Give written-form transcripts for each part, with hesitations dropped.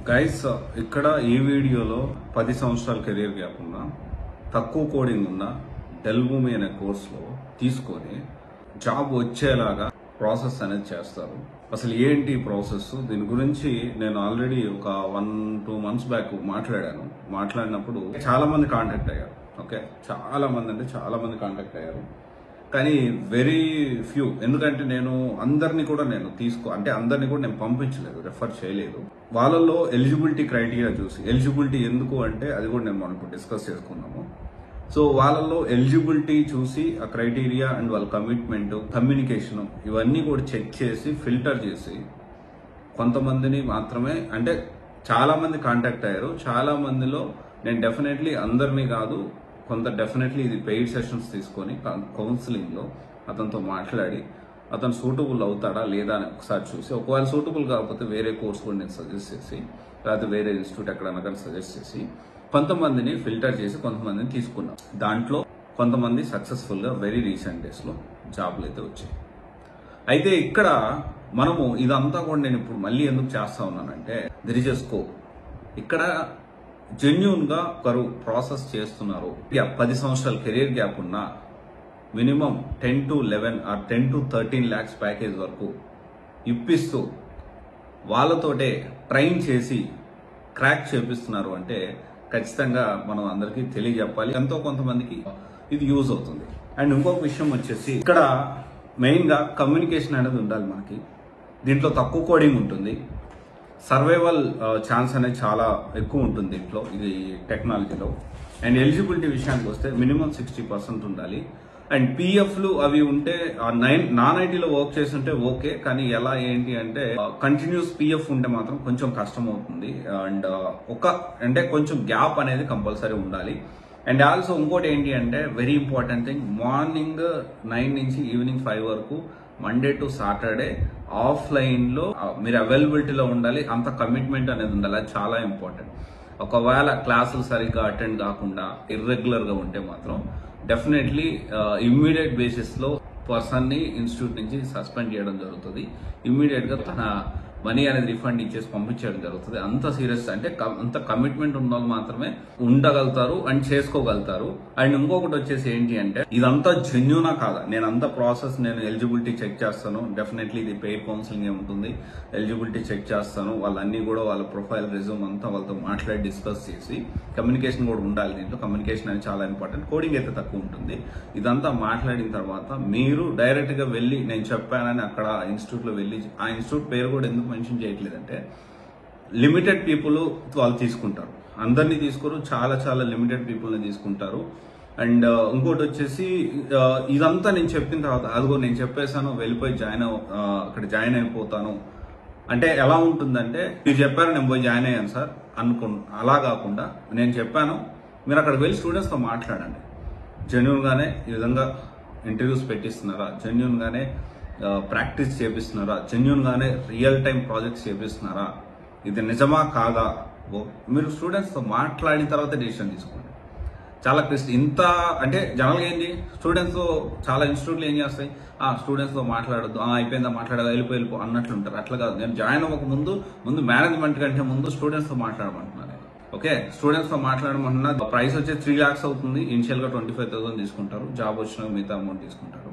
Guys ఇక్కడ ఈ వీడియోలో 10 సంవత్సరాల కెరీర్ గ్యాప్ ఉన్న తక్కువ కోడింగ్ ఉన్న డెల్భూమి అనే కోర్సులో తీసుకొని జాబ్ వచ్చేలాగా ప్రాసెస్ అనేది చేస్తారు. అసలు ఏంటి ప్రాసెస్, దీని గురించి నేను ఆల్రెడీ ఒక 1-2 months బ్యాక్ మాట్లాడినప్పుడు చాలా మంది కాంటాక్ట్ అయ్యారు. ఓకే, చాలా మంది కాంటాక్ట్ అయ్యారు. కానీ వెరీ ఫ్యూ, ఎందుకంటే నేను అందరినీ కూడా నేను పంపించలేదు, రెఫర్ చేయలేదు. వాళ్ళల్లో ఎలిజిబిలిటీ క్రైటీరియా చూసి, ఎలిజిబిలిటీ ఎందుకు అంటే అది కూడా నేను మనం డిస్కస్ చేసుకున్నాము. సో వాళ్ళల్లో ఎలిజిబిలిటీ చూసి ఆ క్రైటీరియా అండ్ వాళ్ళ కమిట్మెంట్, కమ్యూనికేషన్ ఇవన్నీ కూడా చెక్ చేసి ఫిల్టర్ చేసి కొంతమందిని మాత్రమే, అంటే చాలా మంది కాంటాక్ట్ అయ్యారు. చాలా మందిలో నేను డెఫినెట్లీ అందరినీ కాదు, డెఫినెట్లీ ఇది పెయిడ్ సెషన్స్ తీసుకొని కౌన్సిలింగ్ లో అతనితో మాట్లాడి అతను సూటబుల్ అవుతాడా లేదా అని ఒకసారి చూసి, ఒకవేళ సూటబుల్ కాకపోతే వేరే కోర్స్ కూడా నేను సజెస్ట్ చేసి, లేకపోతే వేరే ఇన్స్టిట్యూట్ ఎక్కడన్నా కానీ సజెస్ట్ చేసి కొంతమందిని ఫిల్టర్ చేసి కొంతమందిని తీసుకున్నాం. దాంట్లో కొంతమంది సక్సెస్ఫుల్ గా వెరీ రీసెంట్ డేస్ లో జాబ్లు అయితే వచ్చాయి. అయితే ఇక్కడ మనము ఇదంతా కూడా నేను ఇప్పుడు మళ్ళీ ఎందుకు చేస్తా ఉన్నానంటే, దెర్ ఇస్ ఎ స్కోప్. ఇక్కడ జెన్యూన్ గా ఒకరు ప్రాసెస్ చేస్తున్నారు. 10 సంవత్సరాల కెరీర్ గ్యాప్ ఉన్న minimum 10 to 11 or 10 to 13 lakhs package వరకు ఇప్పిస్తూ వాళ్ళతోటే ట్రైన్ చేసి క్రాక్ చేపిస్తున్నారు అంటే ఖచ్చితంగా మనం అందరికీ తెలియజెప్పాలి. ఎంతో కొంతమందికి ఇది యూజ్ అవుతుంది. అండ్ ఇంకొక విషయం వచ్చేసి, ఇక్కడ మెయిన్ గా కమ్యూనికేషన్ అనేది ఉండాలి మనకి. దీంట్లో తక్కువ కోడింగ్ ఉంటుంది, సర్వైవల్ ఛాన్స్ అనేది చాలా ఎక్కువ ఉంటుంది దీంట్లో, ఇది టెక్నాలజీలో. అండ్ ఎలిజిబిలిటీ విషయానికి వస్తే మినిమం 60% ఉండాలి. అండ్ పిఎఫ్లు అవి ఉంటే నాన్ ఐటీలో వర్క్ చేస్తుంటే ఓకే, కానీ ఎలా ఏంటి అంటే కంటిన్యూస్ పిఎఫ్ ఉంటే మాత్రం కొంచెం కష్టం అవుతుంది. అండ్ అంటే కొంచెం గ్యాప్ అనేది కంపల్సరీ ఉండాలి. అండ్ ఆల్సో ఇంకోటి ఏంటి అంటే వెరీ ఇంపార్టెంట్ థింగ్, మార్నింగ్ 9 నుంచి ఈవినింగ్ 5 వరకు మండే టు సాటర్డే ఆఫ్లైన్ లో మీరు అవైలబిలిటీలో ఉండాలి. అంత కమిట్మెంట్ అనేది ఉండాలి, అది చాలా ఇంపార్టెంట్. ఒకవేళ క్లాసులు సరిగ్గా అటెండ్ కాకుండా ఇర్రెగ్యులర్ గా ఉంటే మాత్రం డెఫినెట్లీ ఇమ్మీడియట్ బేసిస్ లో పర్సన్ ని ఇన్స్టిట్యూట్ నుంచి సస్పెండ్ చేయడం జరుగుతుంది. ఇమ్మీడియట్ గా తన మనీ అనేది రిఫండ్ ఇచ్చేసి పంపించడం జరుగుతుంది. అంత సీరియస్, అంటే అంత కమిట్మెంట్ ఉన్న వాళ్ళు మాత్రమే ఉండగలుగుతారు అండ్ చేసుకోగలుగుతారు. అండ్ ఇంకొకటి వచ్చేసి ఏంటి అంటే, ఇదంతా జెన్యూనా కాదా, నేను ఎలిజిబిలిటీ చెక్ చేస్తాను. డెఫినెట్లీ ఇది పెయిడ్ కౌన్సిలింగ్ ఉంటుంది. ఎలిజిబిలిటీ చెక్ చేస్తాను, వాళ్ళన్నీ కూడా వాళ్ళ ప్రొఫైల్, రెజ్యూమ్ అంతా వాళ్ళతో మాట్లాడి డిస్కస్ చేసి, కమ్యూనికేషన్ కూడా ఉండాలి దీంట్లో. కమ్యూనికేషన్ అనేది చాలా ఇంపార్టెంట్. కోడింగ్ అయితే తక్కువ ఉంటుంది. ఇదంతా మాట్లాడిన తర్వాత మీరు డైరెక్ట్ గా వెళ్ళి, నేను చెప్పానని అక్కడ ఇన్స్టిట్యూట్ లో వెళ్ళి, ఆ ఇన్స్టిట్యూట్ పేరు కూడా ఎందుకు మెన్షన్ చేయట్లేదంటే, లిమిటెడ్ పీపుల్ వాళ్ళు తీసుకుంటారు, అందరినీ తీసుకోరు, చాలా లిమిటెడ్ పీపుల్ ని తీసుకుంటారు. అండ్ ఇంకోటి వచ్చేసి, ఇదంతా నేను చెప్పిన తర్వాత అదిగో నేను చెప్పేశాను వెళ్ళిపోయి అక్కడ జాయిన్ అయిపోతాను అంటే ఎలా ఉంటుందంటే, మీరు చెప్పారు నేను పోయి జాయిన్ అయ్యాను సార్ అలా కాకుండా, నేను చెప్పాను మీరు అక్కడికి వెళ్ళి స్టూడెంట్స్ తో మాట్లాడండి. జెన్యూన్ గానే ఈ విధంగా ఇంటర్వ్యూస్ పెట్టిస్తున్నారా, జెన్యూన్ గానే ప్రాక్టీస్ చేపిస్తున్నారా, జెన్యూన్ గానే రియల్ టైం ప్రాజెక్ట్స్ చేపిస్తున్నారా, ఇది నిజమా కాదా, మీరు స్టూడెంట్స్ తో మాట్లాడిన తర్వాత డిసిషన్ తీసుకోండి. చాలా ఇంత అంటే జనరల్గా ఏంటి, స్టూడెంట్స్ చాలా ఇన్స్టిట్యూట్లు ఏం చేస్తాయి, స్టూడెంట్స్ తో మాట్లాడద్దు, అయిపోయిందా మాట్లాడదా, వెళ్ళిపో అన్నట్లుంటారు. అట్లా కాదు, నేను జాయిన్ అవ్వక ముందు మేనేజ్మెంట్ కంటే ముందు స్టూడెంట్స్ తో మాట్లాడమంటున్నాను. ఓకే, స్టూడెంట్స్ తో మాట్లాడమంటున్నా. ప్రైస్ వచ్చి 3 lakhs అవుతుంది. ఇనిషియల్ గా 25,000 తీసుకుంటారు, జాబ్ వచ్చిన మిగతా అమౌంట్ తీసుకుంటారు.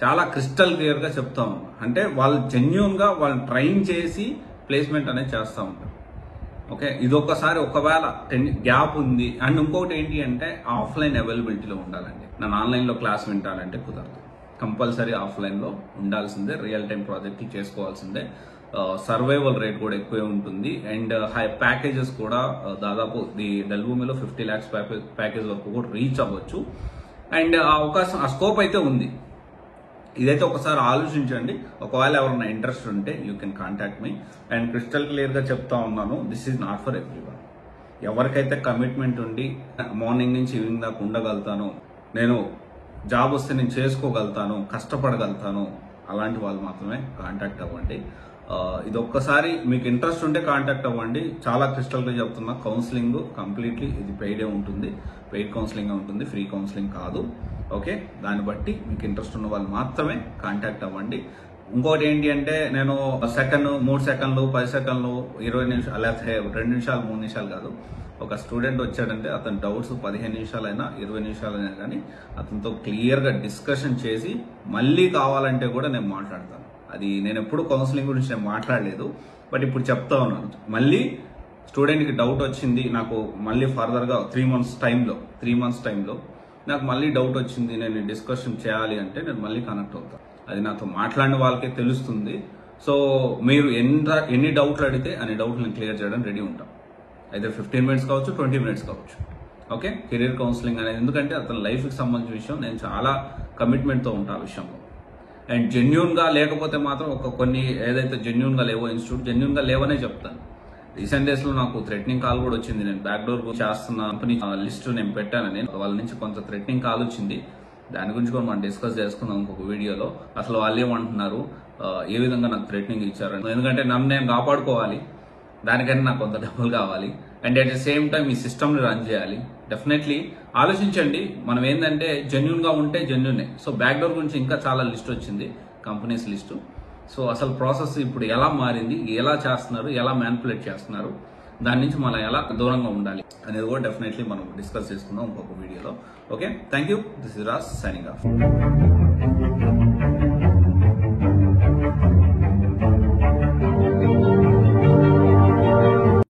చాలా క్రిస్టల్ క్లియర్ గా చెప్తా ఉన్నా, అంటే వాళ్ళు జెన్యూన్ గా వాళ్ళని ట్రైన్ చేసి ప్లేస్మెంట్ అనేది చేస్తూ ఉంటారు. ఓకే, ఇది ఒకసారి ఒకవేళ గ్యాప్ ఉంది. అండ్ ఇంకొకటి ఏంటి అంటే, ఆఫ్లైన్ అవైలబిలిటీలో ఉండాలండి. నేను ఆన్లైన్ లో క్లాస్ వింటానంటే కుదరదు, కంపల్సరీ ఆఫ్లైన్ లో ఉండాల్సిందే. రియల్ టైం ప్రాజెక్ట్ చేసుకోవాల్సిందే. సర్వైవల్ రేట్ కూడా ఎక్కువే ఉంటుంది. అండ్ హై ప్యాకేజెస్ కూడా దాదాపు డెల్భూమిలో 50 lakhs ప్యాకేజ్ వరకు కూడా రీచ్ అవ్వచ్చు. అండ్ ఆ స్కోప్ అయితే ఉంది. ఇదైతే ఒకసారి ఆలోచించండి. ఒకవేళ ఎవరైనా ఇంట్రెస్ట్ ఉంటే you can contact me. And crystal clear గా చెప్తా ఉన్నాను, this is not for everyone. ఎవరికైతే కమిట్మెంట్ ఉండి మార్నింగ్ నుంచి ఈవినింగ్ దాకా ఉండగలుగుతాను, నేను జాబ్ వస్తే నేను చేసుకోగలుగుతాను, కష్టపడగలుగుతాను, అలాంటి వాళ్ళు మాత్రమే కాంటాక్ట్ అవ్వండి. ఇది ఒక్కసారి మీకు ఇంట్రెస్ట్ ఉంటే కాంటాక్ట్ అవ్వండి. చాలా క్రిస్టల్ గా చెప్తున్నా, కౌన్సిలింగ్ కంప్లీట్లీ ఇది పెయిడే ఉంటుంది, పెయిడ్ కౌన్సిలింగ్ ఉంటుంది, ఫ్రీ కౌన్సిలింగ్ కాదు. ఓకే, దాన్ని బట్టి మీకు ఇంట్రెస్ట్ ఉన్న వాళ్ళు మాత్రమే కాంటాక్ట్ అవ్వండి. ఇంకోటి ఏంటి అంటే నేను సెకండ్ 3 సెకండ్లు 10 సెకండ్లు 20 నిమిషాలు లేకపోతే 2 నిమిషాలు 3 నిమిషాలు కాదు. ఒక స్టూడెంట్ వచ్చాడంటే అతని డౌట్స్ 15 నిమిషాలైనా 20 నిమిషాలైనా కానీ అతనితో క్లియర్గా డిస్కషన్ చేసి మళ్ళీ కావాలంటే కూడా నేను మాట్లాడతాను. అది నేను ఎప్పుడు కౌన్సిలింగ్ గురించి నేను మాట్లాడలేదు, బట్ ఇప్పుడు చెప్తా ఉన్నాను. మళ్ళీ స్టూడెంట్కి డౌట్ వచ్చింది, నాకు మళ్ళీ ఫర్దర్గా 3 మంత్స్ టైంలో నాకు మళ్ళీ డౌట్ వచ్చింది, నేను డిస్కషన్ చేయాలి అంటే నేను మళ్ళీ కనెక్ట్ అవుతాను. అది నాతో మాట్లాడిన వాళ్ళకే తెలుస్తుంది. సో మీరు ఎన్ని డౌట్లు అడిగితే అన్ని డౌట్లు నేను క్లియర్ చేయడానికి రెడీ ఉంటాం. అయితే 15 మినిట్స్ కావచ్చు, 20 మినిట్స్ కావచ్చు. ఓకే, కెరీర్ కౌన్సిలింగ్ అనేది ఎందుకంటే అతని లైఫ్కి సంబంధించిన విషయం, నేను చాలా కమిట్మెంట్తో ఉంటాను ఆ విషయంలో. అండ్ జెన్యున్గా లేకపోతే మాత్రం కొన్ని ఏదైతే జెన్యున్గా లేవో ఇన్స్టిట్యూట్ జెన్యున్గా లేవనే చెప్తాను. రీసెంట్ డేస్లో నాకు థ్రెటనింగ్ కాల్ కూడా వచ్చింది. నేను బ్యాక్డోర్ చేస్తున్న కంపెనీ లిస్ట్ నేను పెట్టాను. నేను వాళ్ళ నుంచి కొంత థ్రెటనింగ్ కాల్ వచ్చింది. దాని గురించి కూడా మనం డిస్కస్ చేసుకుందాం ఇంకొక వీడియోలో. అసలు వాళ్ళు ఏమంటున్నారు, ఏ విధంగా నాకు థ్రెటనింగ్ ఇచ్చారు, ఎందుకంటే నన్ను నేను కాపాడుకోవాలి, దానికైనా నాకు కొంత డబ్బులు కావాలి. And at the same time ఈ సిస్టమ్ని రన్ చేయాలి. డెఫినెట్లీ ఆలోచించండి. మనం ఏంటంటే జెన్యున్గా ఉంటే జెన్యునే. సో బ్యాక్డోర్ గురించి ఇంకా చాలా లిస్ట్ వచ్చింది, కంపెనీస్ లిస్టు. సో అసలు ప్రాసెస్ ఇప్పుడు ఎలా మారింది, ఎలా చేస్తున్నారు, ఎలా మ్యానిపులేట్ చేస్తున్నారు, దాని నుంచి మనం ఎలా దూరంగా ఉండాలి అనేది కూడా డెఫినెట్లీ మనం డిస్కస్ చేసుకుందాం ఇంకొక వీడియోలో. Okay, thank you. This is Raj signing off.